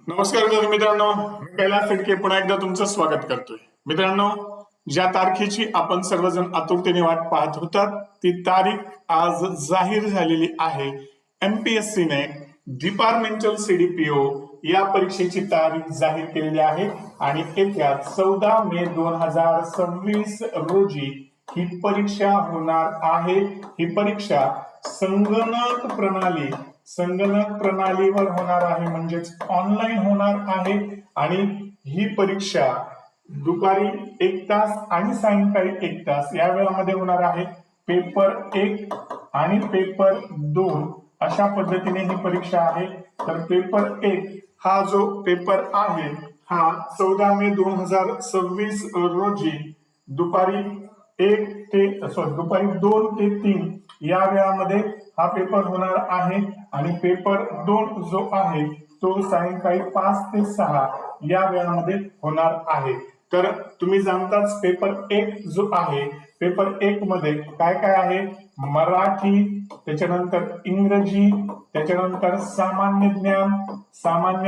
नमस्कार विद्यार्थी मित्रांनो, मी कैलास शेळके पुन्हा एकदा तुमचं स्वागत करतोय. मित्रांनो, ज्या तारखेची आपण सर्वजण आतुरतेने वाट पाहत होतात ती तारीख आज जाहीर झालेली आहे. MPSC ने डिपार्टमेंटल CDPO या परीक्षेची तारीख जाहीर केलेली आहे आणि येत्या 14 मे 2026 रोजी ही परीक्षा होणार आहे. ही परीक्षा संगणक प्रणालीवर होणार आहे, म्हणजेच ऑनलाईन होणार आहे. आणि ही परीक्षा दुपारी 1 तास आणि सायंकाळी 1 तास या वेळामध्ये होणार आहे. पेपर 1 आणि पेपर 2 अशा पद्धतीने ही परीक्षा आहे. तर पेपर 1 हा जो पेपर आहे हा 14 मे 2026 रोजी दुपारी 2 ते 3 या वेळामध्ये हा पेपर होणार आहे. आणि पेपर 2 जो आहे तो सायंकाळी 5 ते 6 या वेळामध्ये होणार आहे. तर तुम्ही जाणताच पेपर 1 जो आहे, पेपर 1 मध्ये काय काय आहे? मराठी, त्याच्यानंतर इंग्रजी, त्याच्यानंतर सामान्य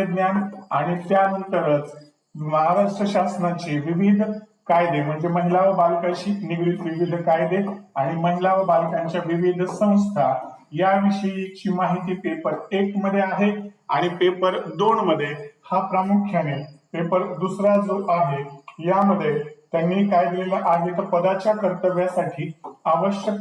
ज्ञान आणि त्यानंतरच महाराष्ट्र शासनाचे विविध कायदे, म्हणजे महिला व बालकांशी निगडीत विविध कायदे आणि महिला व बालकांच्या विविध संस्था याविषयीची माहिती पेपर 1 मध्ये आहे. आणि पेपर 2 मध्ये हा प्रामुख्याने पेपर दुसरा जो आहे यामध्ये त्यांनी काय दिलेलं आहे तर पदाच्या कर्तव्यासाठी आवश्यक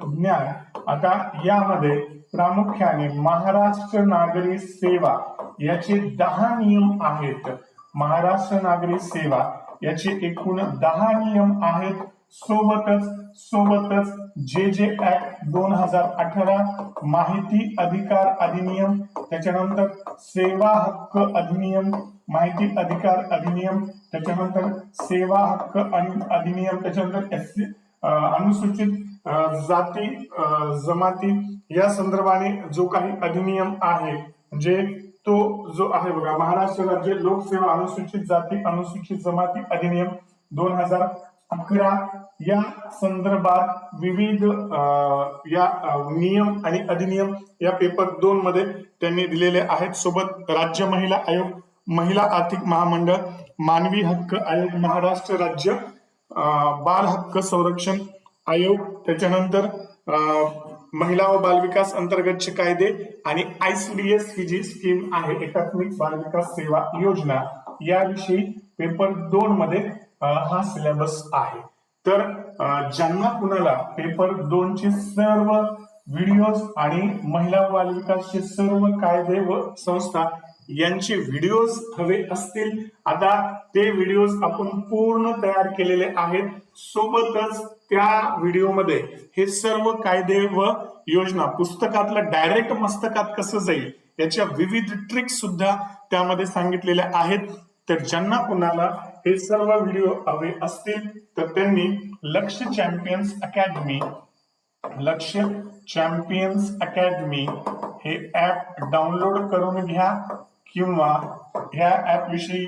ज्ञान. आता यामध्ये प्रामुख्याने महाराष्ट्र नागरी सेवा याचे 10 नियम आहेत. महाराष्ट्र नागरी सेवा याचे एकूण 10 नियम आहेत. सोबतच जे ऍक्ट 2018, माहिती अधिकार अधिनियम, त्याच्यानंतर सेवा हक्क अधिनियम, माहिती अधिकार अधिनियम, त्याच्यानंतर सेवा हक्क अधिनियम, त्याच्यानंतर अनुसूचित जाती जमाती या संदर्भाने जो काही अधिनियम आहे, म्हणजे तो जो आहे बघा, महाराष्ट्र राज्य लोकसेवा अनुसूचित जाती अनुसूचित जमाती अधिनियम 2011 या संदर्भात विविध या नियम आणि अधिनियम या पेपर 2 मध्ये त्यांनी दिलेले आहेत. सोबत राज्य महिला आयोग, महिला आर्थिक महामंडळ, मानवी हक्क आयोग, महाराष्ट्र राज्य बाल हक्क संरक्षण आयोग, त्याच्यानंतर महिला व बाल विकास अंतर्गतचे कायदे आणि ICDS ही जी स्कीम आहे, एकात्मिक बाल विकास सेवा योजना, याविषयी पेपर 2 मध्ये हा सिलेबस आहे. तर ज्यांना कुणाला पेपर 2 चे सर्व व्हिडिओज आणि महिला व बाल विकासचे सर्व कायदे व संस्था यांचे व्हिडिओज हवे असतील, आता ते व्हिडिओज आपण पूर्ण तयार केलेले आहेत. सोबतच त्या व्हिडिओमध्ये हे सर्व कायदे व योजना पुस्तकातलं डायरेक्ट मस्तकात कसं जाईल याच्या विविध ट्रिक्स सुद्धा त्यामध्ये सांगितलेल्या आहेत. तर ज्यांना कुणाला हे सर्व व्हिडिओ हवे असतील तर त्यांनी लक्ष्य चॅम्पियन्स अकॅडमी हे ऍप डाउनलोड करून घ्या, किंवा ह्या ऍप विषयी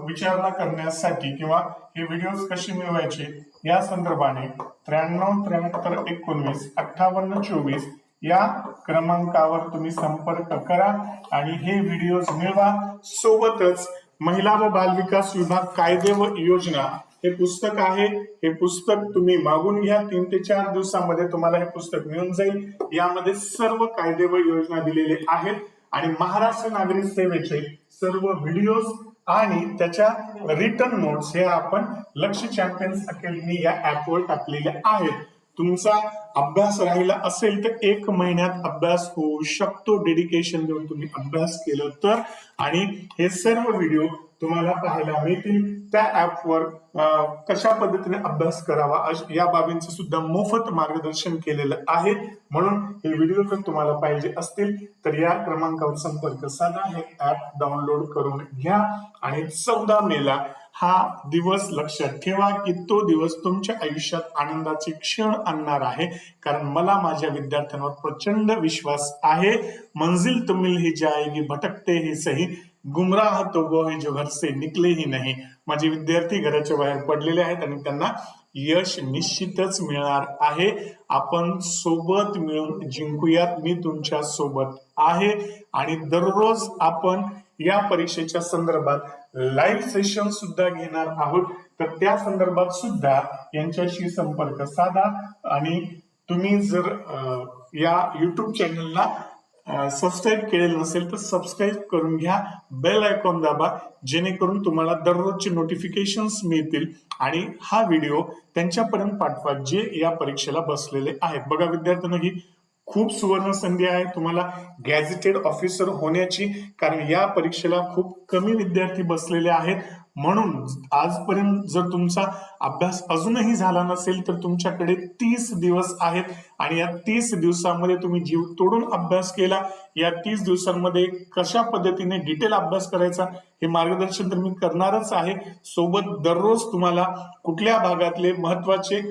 विचारणा करण्यासाठी किंवा हे व्हिडिओज कसे मिळवायचे या संदर्भाने 93 73 19 58 24 या क्रमांकावर तुम्ही संपर्क करा आणि हे व्हिडिओज मिळवा. सोबतच महिला व बाल विकास विभाग कायदे व योजना हे पुस्तक आहे. हे पुस्तक तुम्ही मागून घ्या, 3 ते 4 दिवसांमध्ये तुम्हाला हे पुस्तक मिळून जाईल. यामध्ये सर्व कायदे व योजना दिलेले आहेत आणि महाराष्ट्र नागरिक सेवेचे सर्व व्हिडिओज आणि त्याच्या रिटर्न नोट्स हे आपण लक्ष्य चॅम्पियन्स अकॅडमी या ऍपवर टाकलेले आहेत. तुमचा अभ्यास राहिला असेल तर 1 महिन्यात अभ्यास होऊ शकतो, डेडिकेशन देऊन तुम्ही अभ्यास केलं तर. आणि हे सर्व व्हिडिओ तुम्हाला पाहायला मिळतील. त्या ऍपवर कशा पद्धतीने अभ्यास करावा या बाबींचं सुद्धा मोफत मार्गदर्शन केलेलं आहे. म्हणून हे व्हिडिओ जर तुम्हाला पाहिजे असतील तर या क्रमांकावर संपर्क साधा, हे ऍप डाउनलोड करून घ्या. आणि 14 मेला हा दिवस लक्षात ठेवा की तो दिवस तुमच्या आयुष्यात आनंदाचे क्षण आणणार आहे. कारण मला माझ्या विद्यार्थ्यांवर प्रचंड विश्वास आहे. मंजिल तुम मिल ही जाएगी, भटकते ही सही, गुमराह तो वो है जो घर से निकले ही नहीं. माझे विद्यार्थी घराच्या बाहेर पडलेले आहेत आणि त्यांना यश निश्चितच मिळणार आहे. आपण सोबत मिळून जिंकूयात. मी तुमच्या सोबत आहे आणि दररोज आपण या परीक्षेच्या संदर्भात लाईव्ह सेशन सुद्धा घेणार आहोत. तर त्या संदर्भात सुद्धा यांच्याशी संपर्क साधा आणि तुम्ही जर या युट्यूब चॅनलला सबस्क्राईब केलेलं नसेल तर सबस्क्राईब करून घ्या, बेल आयकॉन दाबा, जेणेकरून तुम्हाला दररोजचे नोटिफिकेशन्स मिळतील आणि हा व्हिडिओ त्यांच्यापर्यंत पाठवा जे या परीक्षेला बसलेले आहेत. बघा विद्यार्थ्यांनो, ही खूप सुवर्ण संधी आहे तुम्हाला गॅझेटेड ऑफिसर होण्याची, कारण या परीक्षेला खूप कमी विद्यार्थी बसलेले आहेत. म्हणून आजपर्यंत जर तुमचा अभ्यास अजूनही झाला नसेल तर तुमच्याकडे 30 दिवस आहेत आणि या 30 दिवसामध्ये तुम्ही जीव तोडून अभ्यास केला. या 30 दिवसांमध्ये कशा पद्धतीने डिटेल अभ्यास करायचा हे मार्गदर्शन तर मी करणारच आहे. सोबत दररोज तुम्हाला कुठल्या भागातले महत्वाचे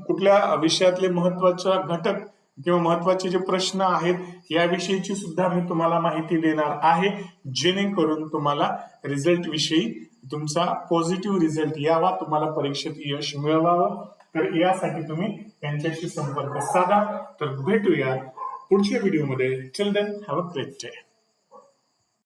कुठल्या विषयातले महत्वाचा घटक किंवा महत्वाचे जे प्रश्न आहेत याविषयीची सुद्धा मी तुम्हाला माहिती देणार आहे, जेणेकरून तुम्हाला रिझल्ट विषयी तुमचा पॉझिटिव्ह रिझल्ट यावा, तुम्हाला परीक्षेत यश मिळवावं. तर यासाठी तुम्ही यांच्याशी संपर्क साधा. तर भेटूया पुढच्या व्हिडिओमध्ये. Till then have a great day.